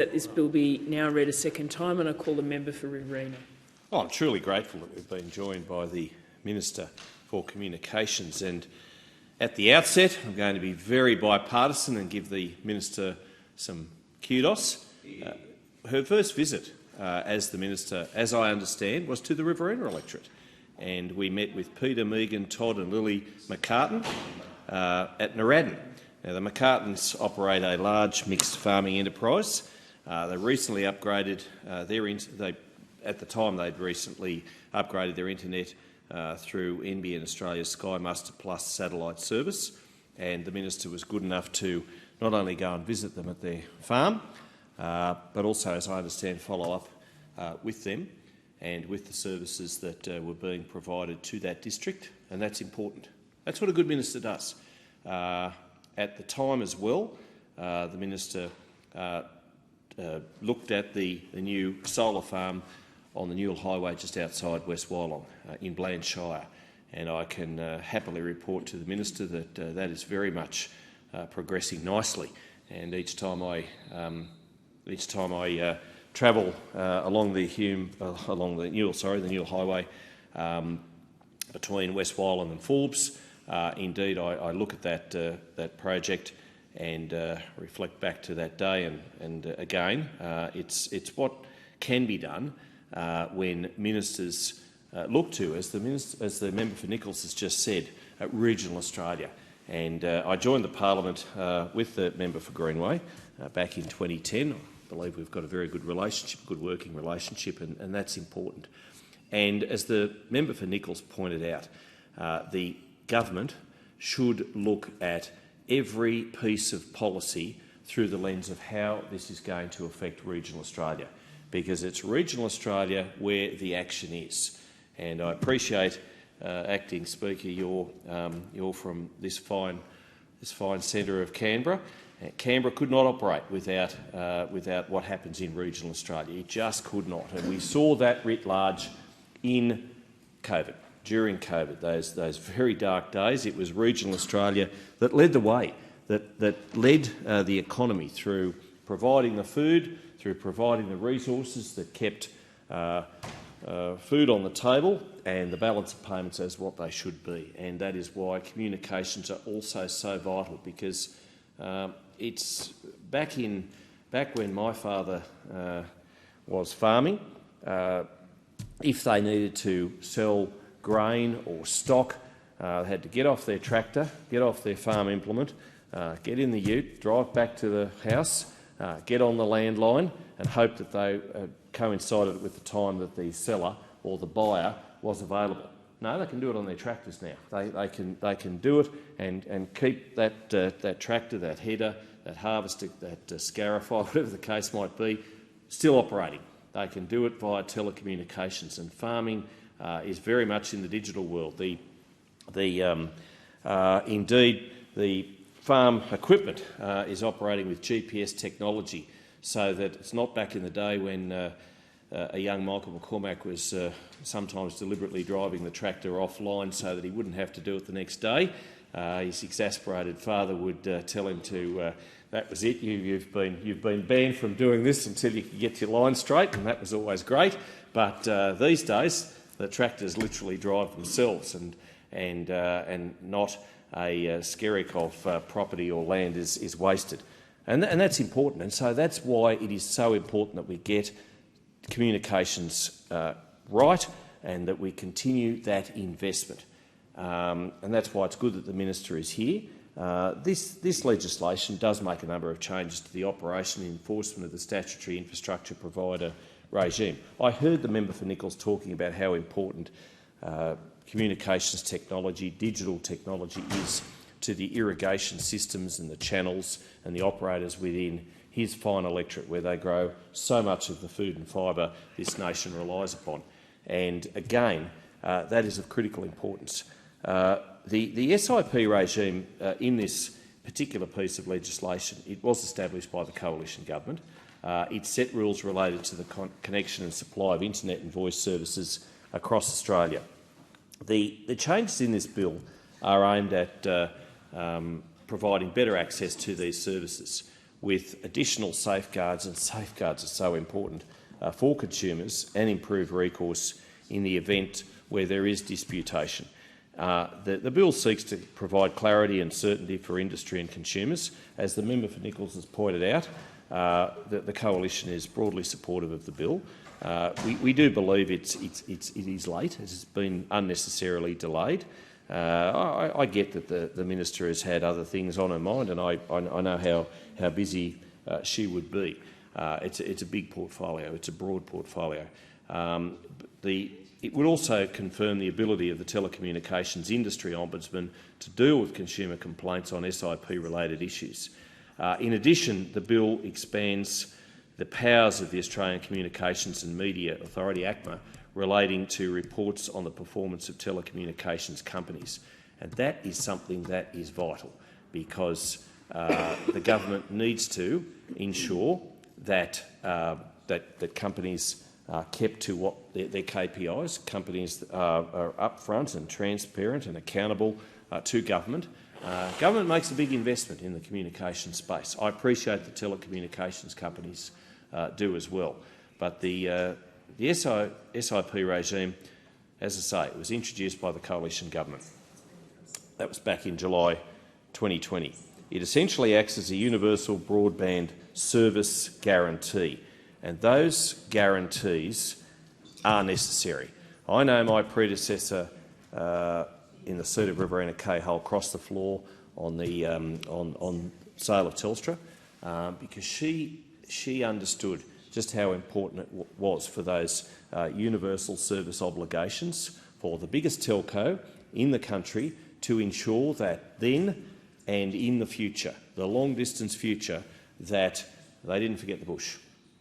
That this bill be now read a second time, and I call the member for Riverina. I'm truly grateful that we've been joined by the Minister for Communications. And at the outset, I'm going to be very bipartisan and give the Minister some kudos. Her first visit as the Minister, as I understand, was to the Riverina electorate. And we met with Peter, Megan, Todd and Lily McCartan at Narradin. Now, the McCartans operate a large mixed farming enterprise. They recently upgraded at the time they'd recently upgraded their internet through NBN Australia's Sky Muster Plus satellite service, and the Minister was good enough to not only go and visit them at their farm, but also, as I understand, follow up with them and with the services that were being provided to that district, and that's important. That's what a good minister does. At the time as well, the Minister looked at the new solar farm on the Newell Highway just outside West Wyalong in Blantyre, and I can happily report to the Minister that that is very much progressing nicely. And each time I travel along the Newell Highway between West Wyalong and Forbes, indeed I look at that project and reflect back to that day, and again, it's what can be done when ministers look to, as the member for Nichols has just said, regional Australia. And I joined the Parliament with the member for Greenway back in 2010. I believe we've got a very good relationship, good working relationship, and that's important. And as the member for Nichols pointed out, the government should look at every piece of policy through the lens of how this is going to affect regional Australia, because it's regional Australia where the action is. And I appreciate, Acting Speaker, you're from this fine centre of Canberra. Canberra could not operate without what happens in regional Australia. It just could not, and we saw that writ large in COVID. During COVID, those very dark days, it was regional Australia that led the way, that led the economy through providing the food, through providing the resources that kept food on the table and the balance of payments as what they should be. And that is why communications are also so vital, because it's back when my father was farming, if they needed to sell grain or stock, they had to get off their tractor, get off their farm implement, get in the ute, drive back to the house, get on the landline and hope that they coincided with the time that the seller or the buyer was available. No, they can do it on their tractors now. They can do it and keep that tractor, that header, that harvester, that scarifier, whatever the case might be, still operating. They can do it via telecommunications, and farming is very much in the digital world. Indeed, the farm equipment is operating with GPS technology, so that it's not back in the day when a young Michael McCormack was sometimes deliberately driving the tractor offline so that he wouldn't have to do it the next day. His exasperated father would tell him to, that was it, you've been banned from doing this until you can get your line straight, and that was always great. But these days, the tractors literally drive themselves, and not a skerrick of property or land is wasted. And that's important, and so that's why it is so important that we get communications right and that we continue that investment. And that's why it's good that the Minister is here. This legislation does make a number of changes to the operation and enforcement of the statutory infrastructure provider regime. I heard the member for Nichols talking about how important communications technology, digital technology is to the irrigation systems and the channels and the operators within his fine electorate, where they grow so much of the food and fibre this nation relies upon. And again, that is of critical importance. The SIP regime in this particular piece of legislation, it was established by the coalition government. It set rules related to the connection and supply of internet and voice services across Australia. The changes in this bill are aimed at providing better access to these services. with additional safeguards, and safeguards are so important for consumers, and improved recourse in the event where there is disputation. The bill seeks to provide clarity and certainty for industry and consumers. As the member for Nichols has pointed out, the coalition is broadly supportive of the bill. We do believe it is late. It has been unnecessarily delayed. I get that the minister has had other things on her mind, and I know how busy she would be. It's a big portfolio. It's a broad portfolio. It would also confirm the ability of the Telecommunications Industry Ombudsman to deal with consumer complaints on SIP-related issues. In addition, the bill expands the powers of the Australian Communications and Media Authority, ACMA, relating to reports on the performance of telecommunications companies. And that is something that is vital, because the government needs to ensure that companies are kept to what their KPIs. Companies are upfront and transparent and accountable to government. Government makes a big investment in the communications space. I appreciate the telecommunications companies do as well. But the SIP regime, as I say, it was introduced by the coalition government. That was back in July 2020. It essentially acts as a universal broadband service guarantee, and those guarantees are necessary. I know my predecessor in the seat of Riverina Cahill crossed the floor on the sale of Telstra because she understood just how important it was for those universal service obligations for the biggest telco in the country to ensure that then and in the future, the long-distance future, that they didn't forget the bush.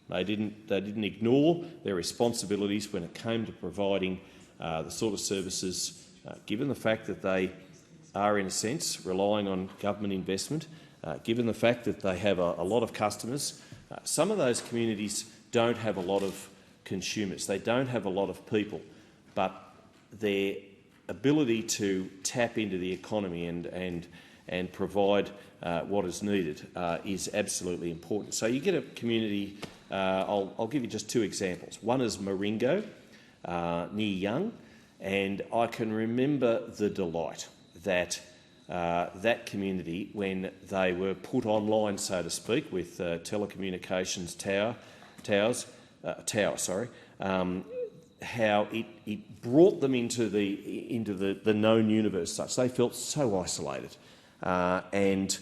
They didn't ignore their responsibilities when it came to providing the sort of services, given the fact that they are, in a sense, relying on government investment, given the fact that they have a lot of customers. Some of those communities don't have a lot of consumers. They don't have a lot of people, but their ability to tap into the economy and provide what is needed is absolutely important. So you get a community. I'll give you just two examples. One is Maringo, near Young, and I can remember the delight that that community, when they were put online, so to speak, with telecommunications towers, how it brought them into the known universe. Such they felt so isolated, and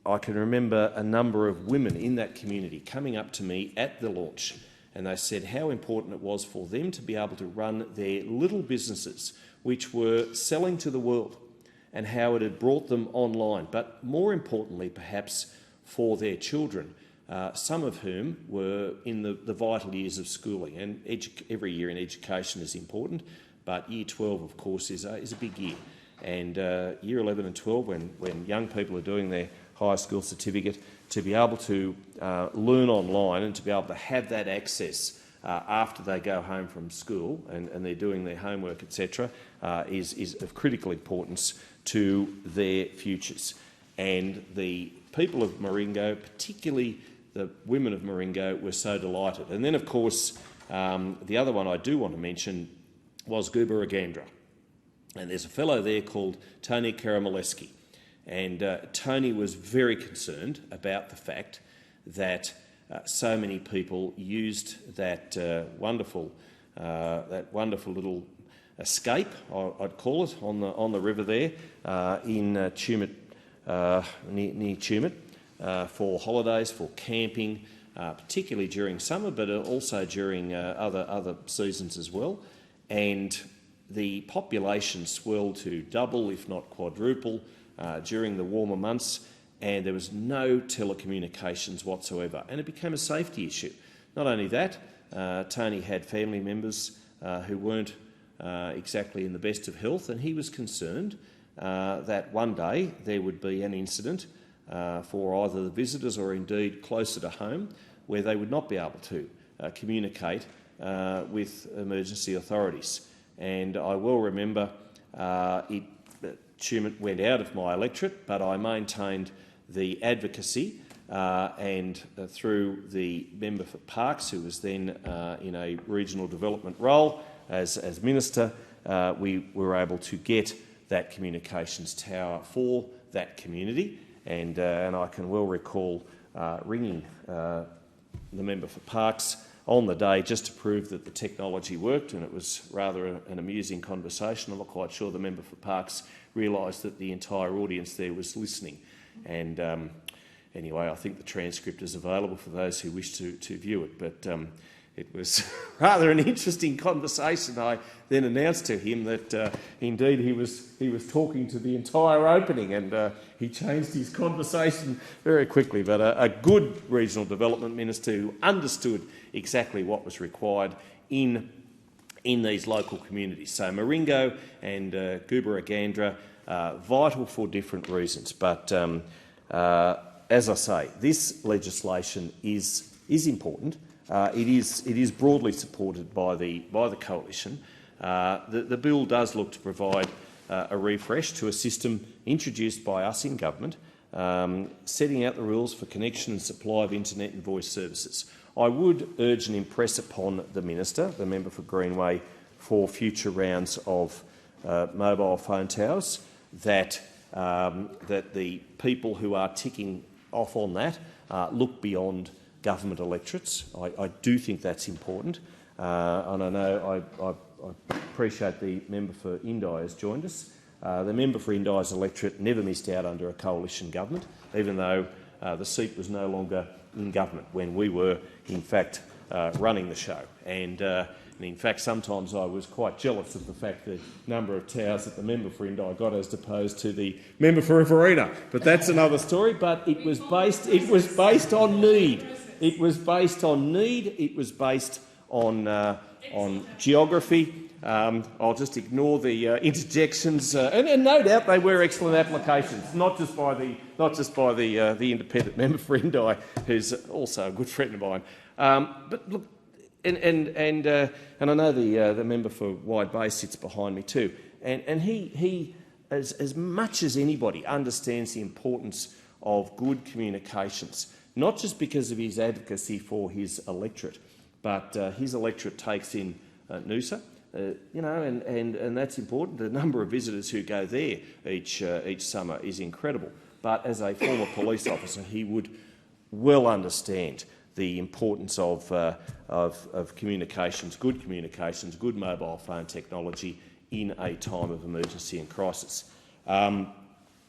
I can remember a number of women in that community coming up to me at the launch, and they said how important it was for them to be able to run their little businesses, which were selling to the world, and how it had brought them online. But more importantly, perhaps, for their children, some of whom were in the vital years of schooling. And every year in education is important, but Year 12, of course, is a big year. And Year 11 and 12, when young people are doing their high school certificate, to be able to learn online and to be able to have that access after they go home from school and they're doing their homework, etc., is of critical importance to their futures. And the people of Maringo, particularly the women of Maringo, were so delighted. And then, of course, the other one I do want to mention was Gubaragandra. And there's a fellow there called Tony Karamaleski. And Tony was very concerned about the fact that so many people used that wonderful little escape, I'd call it, on the river there in Tumut, near Tumut, for holidays, for camping, particularly during summer, but also during other seasons as well. And the population swelled to double, if not quadruple, during the warmer months, and there was no telecommunications whatsoever, and it became a safety issue. Not only that, Tony had family members who weren't exactly in the best of health, and he was concerned that one day there would be an incident for either the visitors or indeed closer to home where they would not be able to communicate with emergency authorities. And I well remember Tumut went out of my electorate, but I maintained the advocacy and through the member for Parks, who was then in a regional development role as minister, we were able to get that communications tower for that community, and I can well recall ringing the member for Parks on the day just to prove that the technology worked, and it was rather an amusing conversation. I'm not quite sure the member for Parks realised that the entire audience there was listening. And anyway, I think the transcript is available for those who wish to view it, but it was rather an interesting conversation. I then announced to him that indeed he was talking to the entire opening, and he changed his conversation very quickly. But a good regional development minister who understood exactly what was required in these local communities. So Maringo and Gubaragandra, vital for different reasons. But as I say, this legislation is important. It is broadly supported by the coalition. The bill does look to provide a refresh to a system introduced by us in government, setting out the rules for connection and supply of internet and voice services. I would urge and impress upon the minister, the member for Greenway, for future rounds of mobile phone towers, that the people who are ticking off on that look beyond government electorates. I do think that's important, and I know I appreciate the member for Indi has joined us. The member for Indi's electorate never missed out under a coalition government, even though the seat was no longer in government when we were, in fact, running the show. And in fact, sometimes I was quite jealous of the fact the number of towers that the member for Indi got as opposed to the member for Riverina. But that's another story. But it was based on need. It was based on need. It was based on geography. I'll just ignore the interjections, and no doubt they were excellent applications, not just by the independent member for Indi, who's also a good friend of mine. But look, and I know the member for Wide Bay sits behind me too, and he as much as anybody understands the importance of good communications, not just because of his advocacy for his electorate, but his electorate takes in Noosa. And that's important. The number of visitors who go there each summer is incredible. But as a former police officer, he would well understand the importance of communications, good mobile phone technology in a time of emergency and crisis.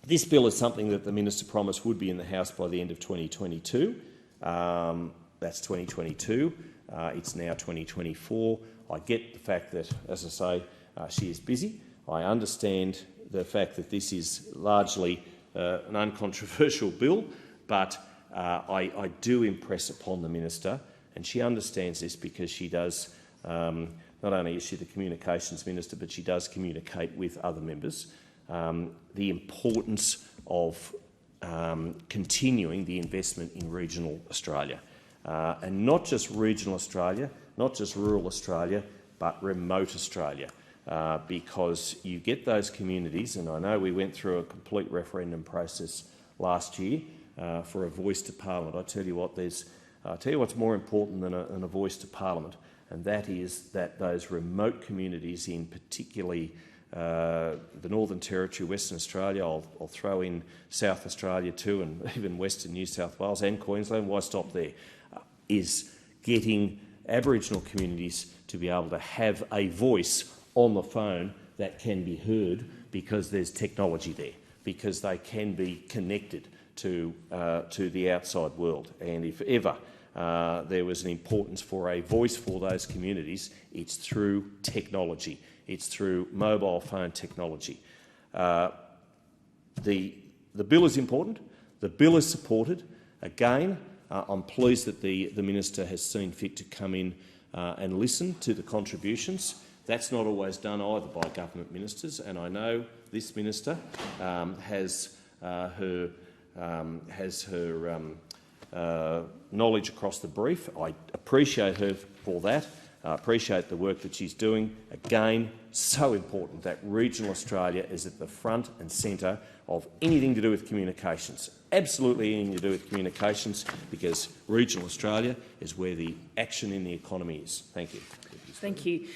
This bill is something that the minister promised would be in the House by the end of 2022. That's 2022. It's now 2024. I get the fact that, as I say, she is busy. I understand the fact that this is largely an uncontroversial bill, but I do impress upon the minister, and she understands this because she does, not only is she the communications minister, but she does communicate with other members, the importance of continuing the investment in regional Australia. And not just regional Australia, not just rural Australia, but remote Australia, because you get those communities, and I know we went through a complete referendum process last year for a voice to Parliament. I tell you what's more important than a voice to Parliament, and that is that those remote communities, in particularly the Northern Territory, Western Australia, I'll throw in South Australia too, and even Western New South Wales and Queensland, why stop there, is getting Aboriginal communities to be able to have a voice on the phone that can be heard because there's technology there, because they can be connected to the outside world. And if ever there was an importance for a voice for those communities, it's through technology. It's through mobile phone technology. The bill is important. The bill is supported. Again, I'm pleased that the minister has seen fit to come in and listen to the contributions. That's not always done either by government ministers, and I know this minister has her knowledge across the brief. I appreciate her for that, I appreciate the work that she's doing. Again, so important that regional Australia is at the front and centre of anything to do with communications. Absolutely anything to do with communications, because regional Australia is where the action in the economy is. Thank you. Thank you.